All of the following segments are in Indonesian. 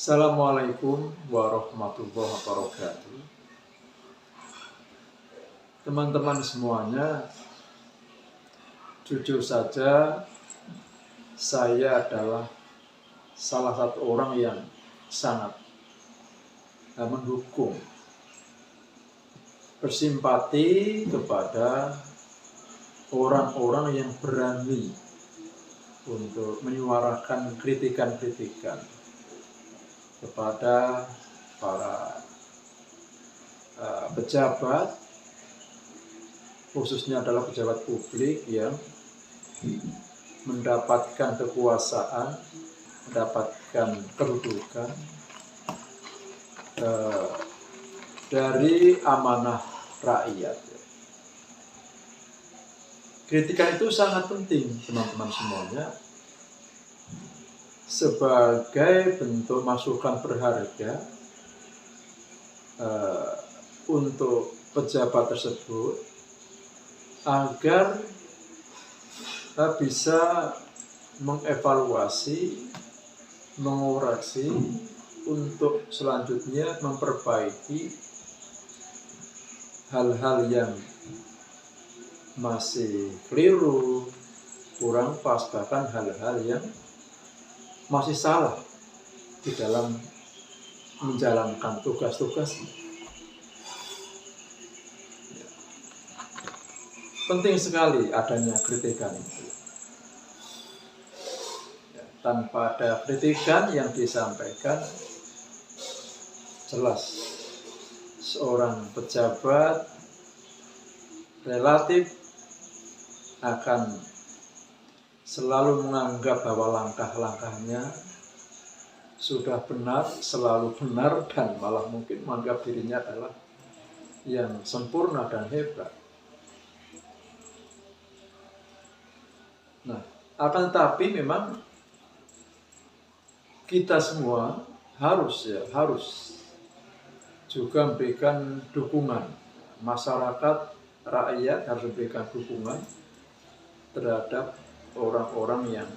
Assalamualaikum warahmatullahi wabarakatuh. Teman-teman semuanya, jujur saja saya adalah salah satu orang yang sangat mendukung, bersimpati kepada orang-orang yang berani untuk menyuarakan kritikan-kritikan kepada para pejabat, khususnya adalah pejabat publik yang mendapatkan kekuasaan, mendapatkan kedudukan dari amanah rakyat. Kritikan itu sangat penting, teman-teman semuanya, sebagai bentuk masukan berharga untuk pejabat tersebut agar bisa mengevaluasi, mengoreksi untuk selanjutnya memperbaiki hal-hal yang masih keliru, kurang pas, bahkan hal-hal yang masih salah di dalam menjalankan tugas-tugasnya. Penting sekali adanya kritikan itu. Tanpa ada kritikan yang disampaikan, jelas seorang pejabat relatif akan selalu menganggap bahwa langkah-langkahnya sudah benar, selalu benar, dan malah mungkin menganggap dirinya adalah yang sempurna dan hebat. Nah, akan tetapi memang kita semua harus juga memberikan dukungan. Masyarakat, rakyat harus memberikan dukungan terhadap orang-orang yang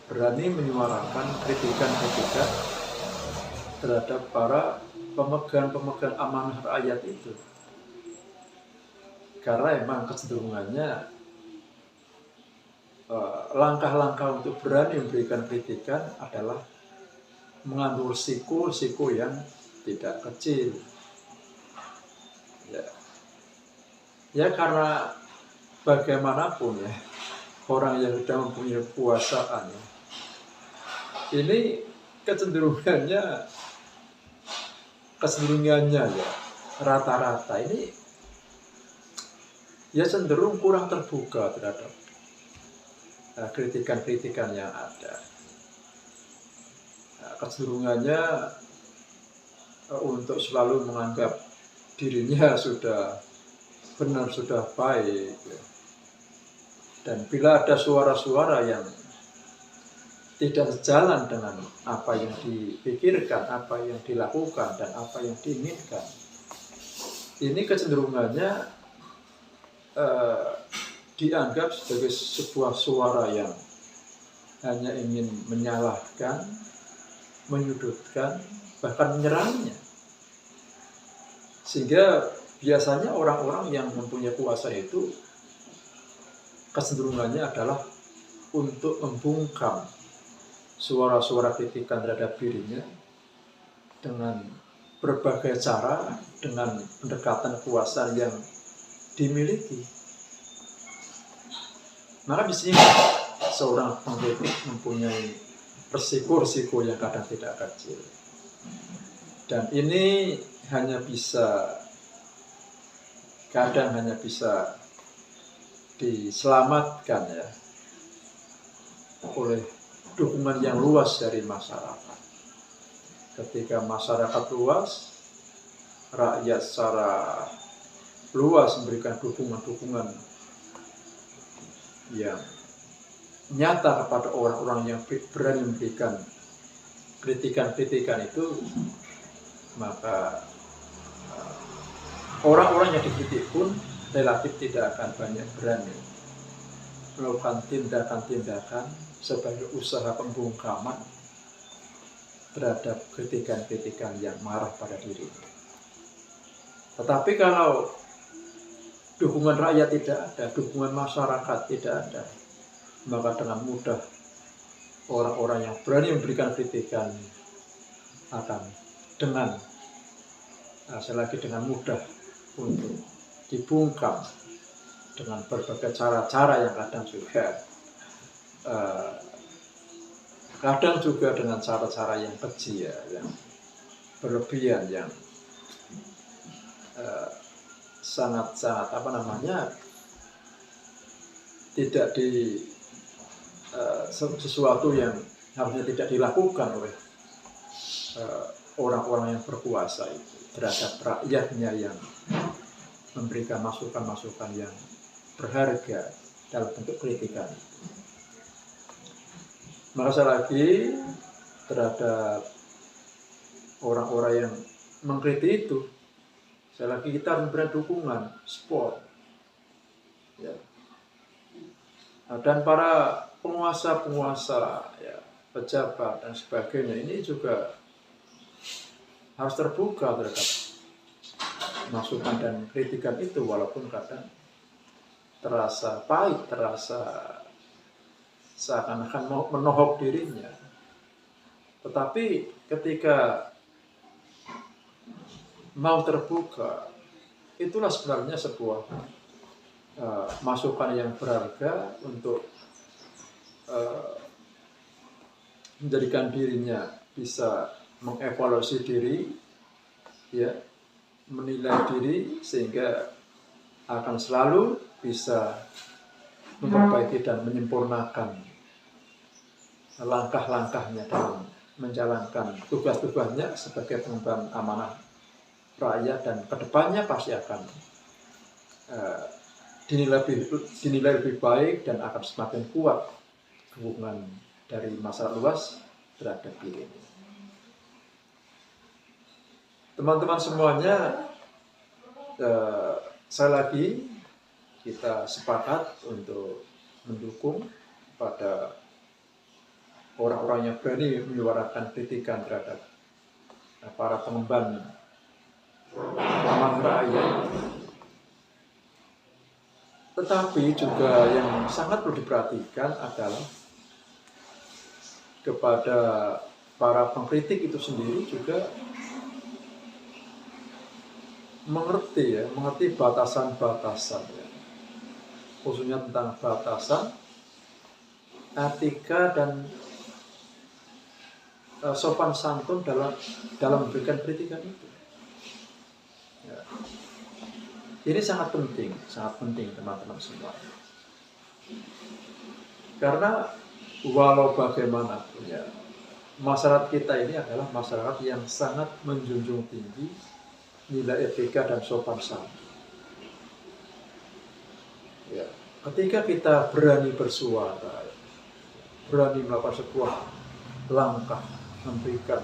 berani menyuarakan kritikan-kritikan terhadap para pemegang amanah rakyat itu. Karena emang kecenderungannya langkah-langkah untuk berani memberikan kritikan adalah mengambil risiko yang tidak kecil. Ya karena bagaimanapun ya, orang yang sudah mempunyai kekuasaan ini kecenderungannya ya rata-rata ini ya cenderung kurang terbuka terhadap kritikan-kritikan yang ada. Kecenderungannya untuk selalu menganggap dirinya sudah benar, sudah baik. Dan bila ada suara-suara yang tidak sejalan dengan apa yang dipikirkan, apa yang dilakukan, dan apa yang diinginkan, ini kecenderungannya dianggap sebagai sebuah suara yang hanya ingin menyalahkan, menyudutkan, bahkan menyerangnya. Sehingga biasanya orang-orang yang mempunyai kuasa itu kecenderungannya adalah untuk membungkam suara-suara kritikan terhadap dirinya dengan berbagai cara, dengan pendekatan kekuasaan yang dimiliki. Maka di sini seorang pengkritik mempunyai resiko-resiko yang kadang tidak kecil. Dan ini kadang hanya bisa diselamatkan ya oleh dukungan yang luas dari masyarakat. Ketika masyarakat luas, rakyat secara luas memberikan dukungan-dukungan yang nyata kepada orang-orang yang berani memberikan kritikan-kritikan itu, maka orang-orang yang dikritik pun relatif tidak akan banyak berani melakukan tindakan-tindakan sebagai usaha pembungkaman terhadap kritikan-kritikan yang marah pada dirinya. Tetapi kalau dukungan rakyat tidak ada, dukungan masyarakat tidak ada, maka dengan mudah orang-orang yang berani memberikan kritikan akan dengan mudah untuk dibungkam dengan berbagai cara-cara yang kadang juga dengan cara-cara yang keji, yang berlebihan, yang sangat-sangat tidak sesuatu yang harusnya tidak dilakukan oleh orang-orang yang berkuasa itu terhadap rakyatnya yang memberikan masukan-masukan yang berharga dalam bentuk kritikan. Maka sekali lagi terhadap orang-orang yang mengkritik itu, sekali lagi kita harus memberikan dukungan, support, ya. Dan para penguasa, ya, pejabat dan sebagainya ini juga harus terbuka terhadap masukan dan kritikan itu, walaupun kadang terasa pahit, terasa seakan-akan mau menohok dirinya. Tetapi ketika mau terbuka, itulah sebenarnya sebuah masukan yang berharga untuk menjadikan dirinya bisa mengevaluasi diri, ya, menilai diri, sehingga akan selalu bisa memperbaiki dan menyempurnakan langkah-langkahnya dalam menjalankan tugas-tugasnya sebagai pengemban amanah rakyat, dan kedepannya pasti akan dinilai lebih baik dan akan semakin kuat dukungan dari masyarakat luas terhadap diri ini. Teman-teman semuanya, sekali lagi kita sepakat untuk mendukung pada orang-orang yang berani menyuarakan kritikan terhadap para pengemban amanah rakyat. Tetapi juga yang sangat perlu diperhatikan adalah kepada para pengkritik itu sendiri juga mengerti batasan-batasan, ya, khususnya tentang batasan etika dan sopan santun dalam memberikan kritikan itu. Ya. Ini sangat penting teman-teman semua. Karena walau bagaimanapun, ya, masyarakat kita ini adalah masyarakat yang sangat menjunjung tinggi nilai etika dan sopan santun. Ya, ketika kita berani bersuara, berani melakukan sebuah langkah, memberikan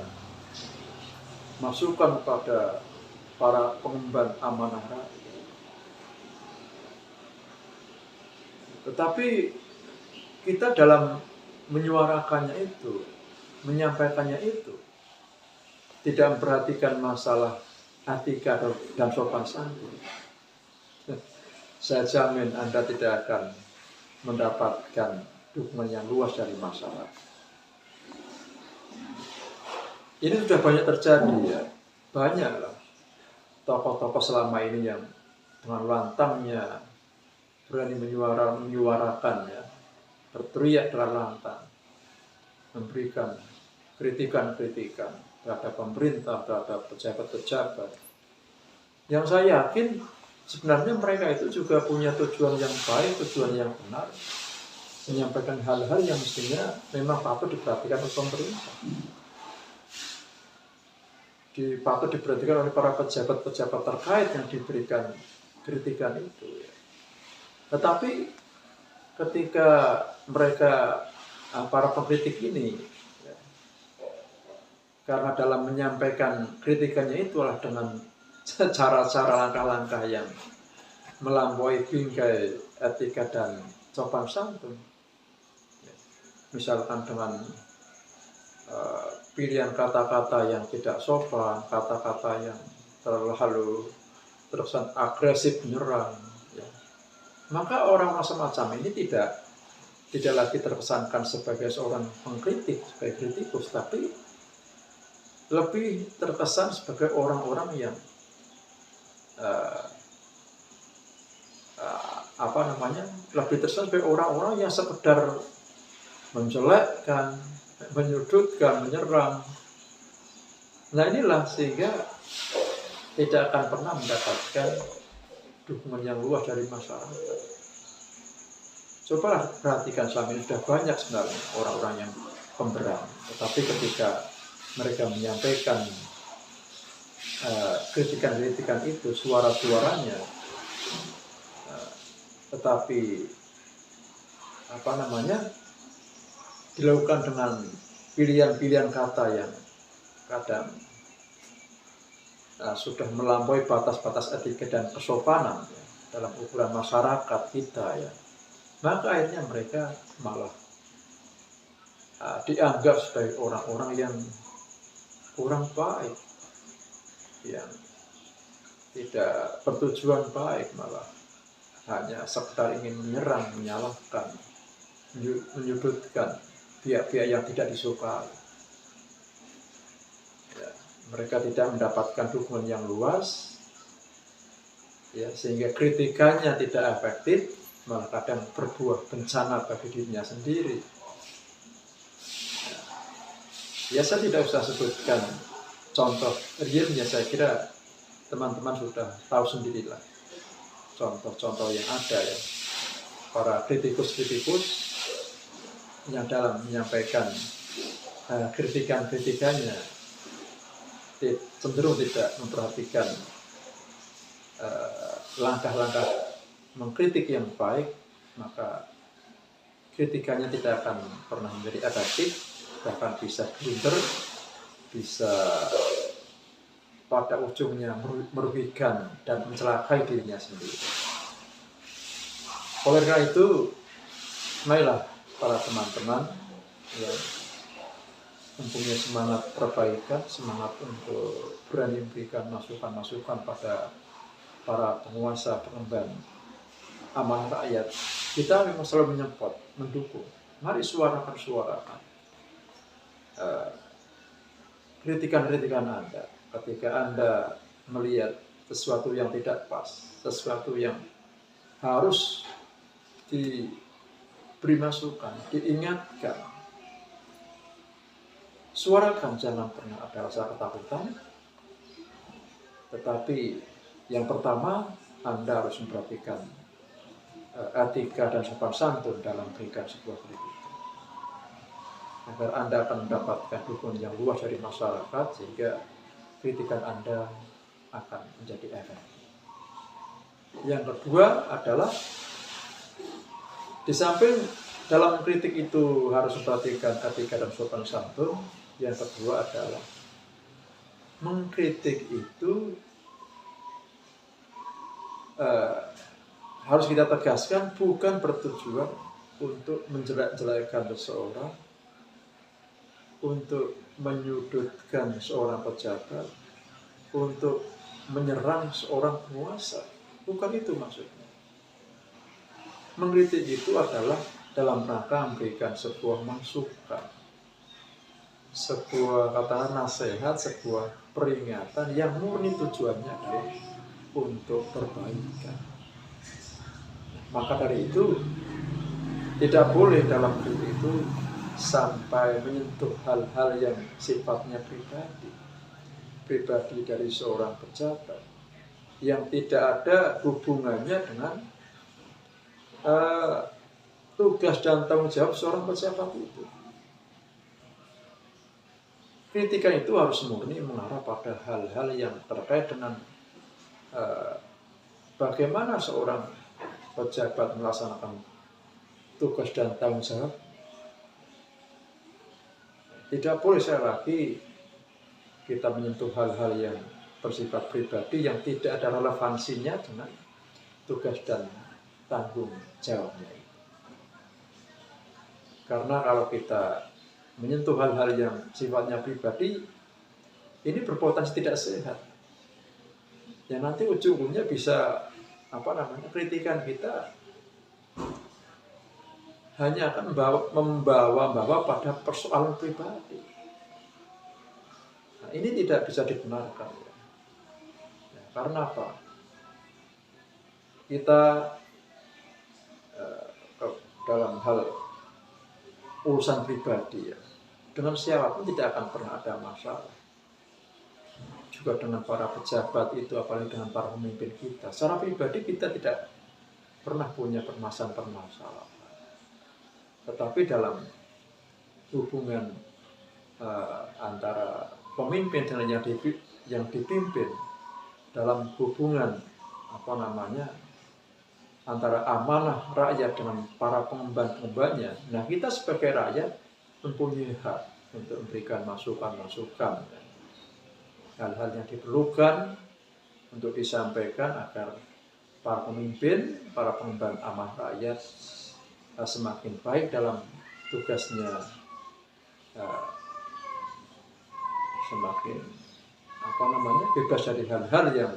masukan kepada para pengemban amanah rakyat, tetapi kita dalam menyuarakannya itu, menyampaikannya itu, tidak memperhatikan masalah etika dan sopan santun, saya jamin Anda tidak akan mendapatkan dukungan yang luas dari masyarakat. Ini sudah banyak terjadi, ya. Banyaklah tokoh-tokoh selama ini yang dengan lantangnya berani menyuarakan, ya, berteriak dengan lantang, memberikan kritikan-kritikan terhadap pemerintah, terhadap pejabat-pejabat. Yang saya yakin sebenarnya mereka itu juga punya tujuan yang baik, tujuan yang benar, menyampaikan hal-hal yang mestinya memang patut diperhatikan oleh pemerintah, patut diperhatikan oleh para pejabat-pejabat terkait yang diberikan kritikan itu, ya. Tetapi ketika mereka, para pengkritik ini, ya, karena dalam menyampaikan kritikannya itulah dengan cara-cara langkah-langkah yang melampaui bingkai etika dan sopan santun, ya. Misalkan dengan pilihan kata-kata yang tidak sopan, kata-kata yang terlalu terkesan agresif menyerang, ya. Maka orang-orang semacam ini tidak lagi terkesankan sebagai seorang pengkritik, sebagai kritikus, tapi lebih terkesan sebagai orang-orang yang lebih terkesan sebagai orang-orang yang sekedar menjelekkan, menyudutkan, menyerang. Nah inilah sehingga tidak akan pernah mendapatkan dukungan yang luas dari masyarakat. Coba perhatikan selama ini sudah banyak sebenarnya orang-orang yang pemberani, tetapi ketika mereka menyampaikan kritikan-kritikan itu, suara-suaranya, tetapi dilakukan dengan pilihan-pilihan kata yang kadang sudah melampaui batas-batas etika dan kesopanan, ya, dalam ukuran masyarakat kita, ya. Maka akhirnya mereka malah dianggap sebagai orang-orang yang kurang baik, yang tidak bertujuan baik, malah hanya sekedar ingin menyerang, menyalahkan, menyudutkan pihak-pihak yang tidak disukai. Ya, mereka tidak mendapatkan dukungan yang luas, ya, sehingga kritikannya tidak efektif, malah kadang berbuah bencana bagi dirinya sendiri. Ya, saya tidak usah sebutkan contoh realnya, saya kira teman-teman sudah tahu sendirilah contoh-contoh yang ada, ya. Para kritikus-kritikus yang dalam menyampaikan kritikan-kritikannya cenderung tidak memperhatikan langkah-langkah mengkritik yang baik, maka kritikannya tidak akan pernah menjadi efektif, bahkan bisa blunder, bisa pada ujungnya merugikan dan mencelakai dirinya sendiri. Oleh karena itu, marilah para teman-teman yang mempunyai semangat perbaikan, semangat untuk berani memberikan masukan-masukan pada para penguasa, pengemban amanah rakyat, kita memang selalu menyempot, mendukung. Mari suarakan kritikan-kritikan Anda ketika Anda melihat sesuatu yang tidak pas, sesuatu yang harus diberi masukan, diingatkan. Suarakan, jangan pernah ada rasa ketakutan. Tetapi yang pertama, Anda harus memperhatikan etika dan sopan santun dalam memberikan sebuah kritikan, agar Anda akan mendapatkan dukungan yang luas dari masyarakat, sehingga kritikan Anda akan menjadi efektif. Yang kedua adalah, di samping dalam kritik itu harus memperhatikan etika dan sopan santun, yang kedua adalah mengkritik itu harus kita tegaskan bukan bertujuan untuk menjelek-jelekan seseorang, untuk menyudutkan seorang pejabat, untuk menyerang seorang penguasa. Bukan itu maksudnya. Mengkritik itu adalah dalam rangka memberikan sebuah masukan, sebuah kata nasihat, sebuah peringatan yang murni tujuannya adalah untuk perbaikan. Maka dari itu tidak boleh dalam kritik itu sampai menyentuh hal-hal yang sifatnya pribadi dari seorang pejabat, yang tidak ada hubungannya dengan tugas dan tanggung jawab seorang pejabat itu. Kritikan itu harus murni mengarah pada hal-hal yang terkait dengan bagaimana seorang pejabat melaksanakan tugas dan tanggung jawab. Tidak boleh sekali lagi kita menyentuh hal-hal yang bersifat pribadi yang tidak ada relevansinya dengan tugas dan tanggung jawabnya. Karena kalau kita menyentuh hal-hal yang sifatnya pribadi, ini berpotensi tidak sehat. Yang nanti ujung-ujungnya bisa kritikan kita hanya akan membawa pada persoalan pribadi. Nah, ini tidak bisa dibenarkan. Ya, karena apa? Kita dalam hal urusan pribadi ya, dengan siapapun tidak akan pernah ada masalah. Juga dengan para pejabat itu, apalagi dengan para pemimpin kita. Secara pribadi kita tidak pernah punya permasalahan. Tetapi dalam hubungan antara pemimpin dengan yang dipimpin, dalam hubungan antara amanah rakyat dengan para pengemban-pengembannya, nah kita sebagai rakyat mempunyai hak untuk memberikan masukan-masukan, hal-hal yang diperlukan untuk disampaikan agar para pemimpin, para pengemban amanah rakyat semakin baik dalam tugasnya, semakin bebas dari hal-hal yang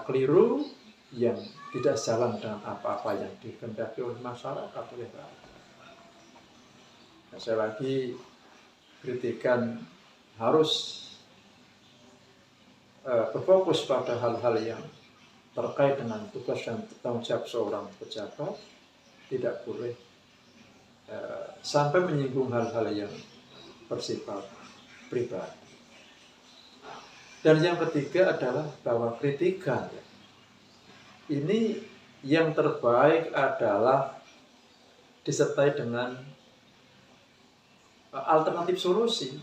keliru, yang tidak sejalan dengan apa-apa yang dikehendaki oleh masyarakat, oleh rakyat. Nah, saya lagi kritikan harus berfokus pada hal-hal yang terkait dengan tugas dan tanggung jawab seorang pejabat, tidak boleh sampai menyinggung hal-hal yang bersifat pribadi. Dan yang ketiga adalah bahwa kritikan ini yang terbaik adalah disertai dengan alternatif solusi.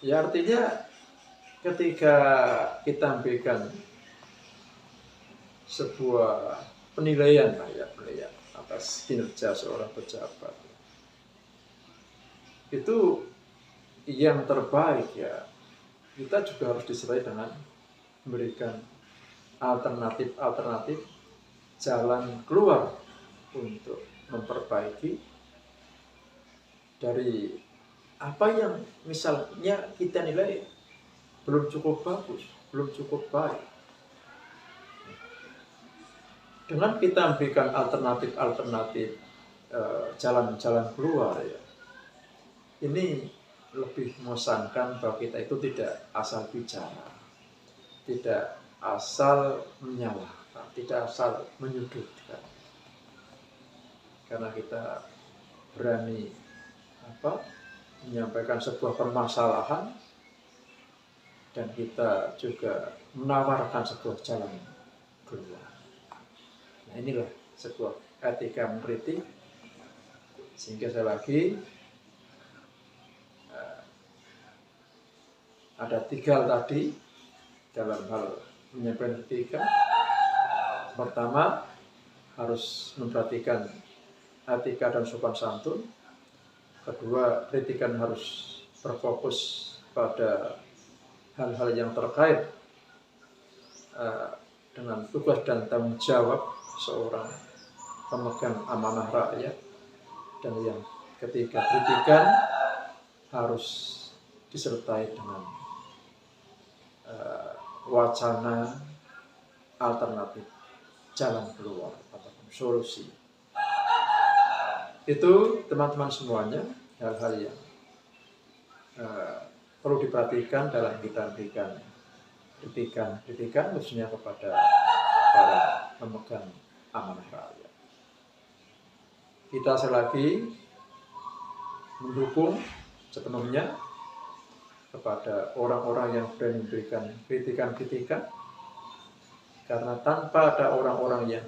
Ya, artinya ketika kita memberikan sebuah penilaian atas kinerja seorang pejabat, itu yang terbaik ya, kita juga harus disertai dengan memberikan alternatif jalan keluar untuk memperbaiki dari apa yang misalnya kita nilai belum cukup bagus, belum cukup baik. Dengan kita memberikan alternatif jalan-jalan keluar ya, ini lebih mengesankan bahwa kita itu tidak asal bicara, tidak asal menyalahkan, tidak asal menyudutkan, karena kita berani menyampaikan sebuah permasalahan dan kita juga menawarkan sebuah jalan keluar. Nah, inilah sebuah etika mengkritik, sehingga saya lagi ada 3 hal tadi dalam hal menyampaikan kritika. Pertama, harus memperhatikan etika dan sopan santun. Kedua, kritikan harus berfokus pada hal-hal yang terkait dengan tugas dan tanggung jawab seorang pemegang amanah rakyat. Dan yang ketiga, kritikan harus disertai dengan wacana alternatif jalan keluar ataupun solusi. Itu teman-teman semuanya hal-hal yang perlu diperhatikan dalam kita berikan kritikan khususnya kepada para pemegang amanah rakyat. Kita sekali lagi mendukung sepenuhnya kepada orang-orang yang berani memberikan kritikan, karena tanpa ada orang-orang yang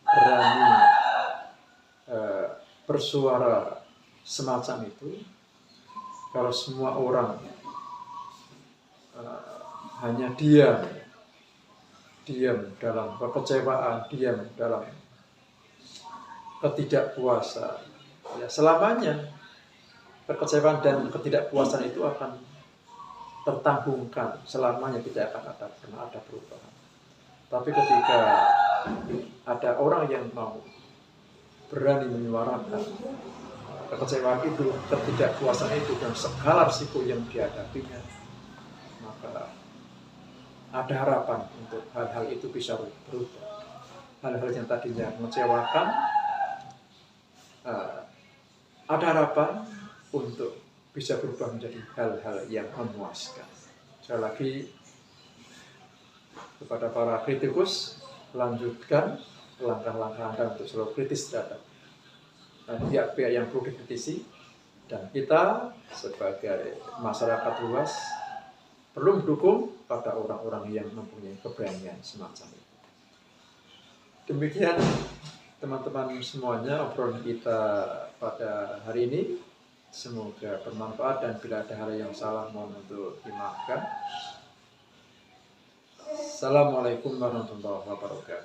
berani bersuara semacam itu, kalau semua orang hanya diam dalam kekecewaan, diam dalam ketidakpuasan, ya selamanya kekecewaan dan ketidakpuasan itu akan tertanggungkan, selamanya tidak akan pernah ada perubahan. Tapi ketika ada orang yang mau berani menyuarakan kekecewaan itu, ketidakpuasan itu, dan segala risiko yang dihadapinya, maka ada harapan untuk hal-hal itu bisa berubah. Hal-hal yang tadinya mengecewakan, ada harapan untuk bisa berubah menjadi hal-hal yang memuaskan. Sekali lagi, kepada para kritikus, lanjutkan langkah-langkah Anda untuk selalu kritis terhadap pihak-pihak yang perlu dikritisi, dan kita sebagai masyarakat luas perlu mendukung pada orang-orang yang mempunyai keberanian semacam itu. Demikian teman-teman semuanya obrolan kita pada hari ini. Semoga bermanfaat, dan bila ada hal yang salah mohon untuk dimaafkan. Assalamualaikum warahmatullahi wabarakatuh.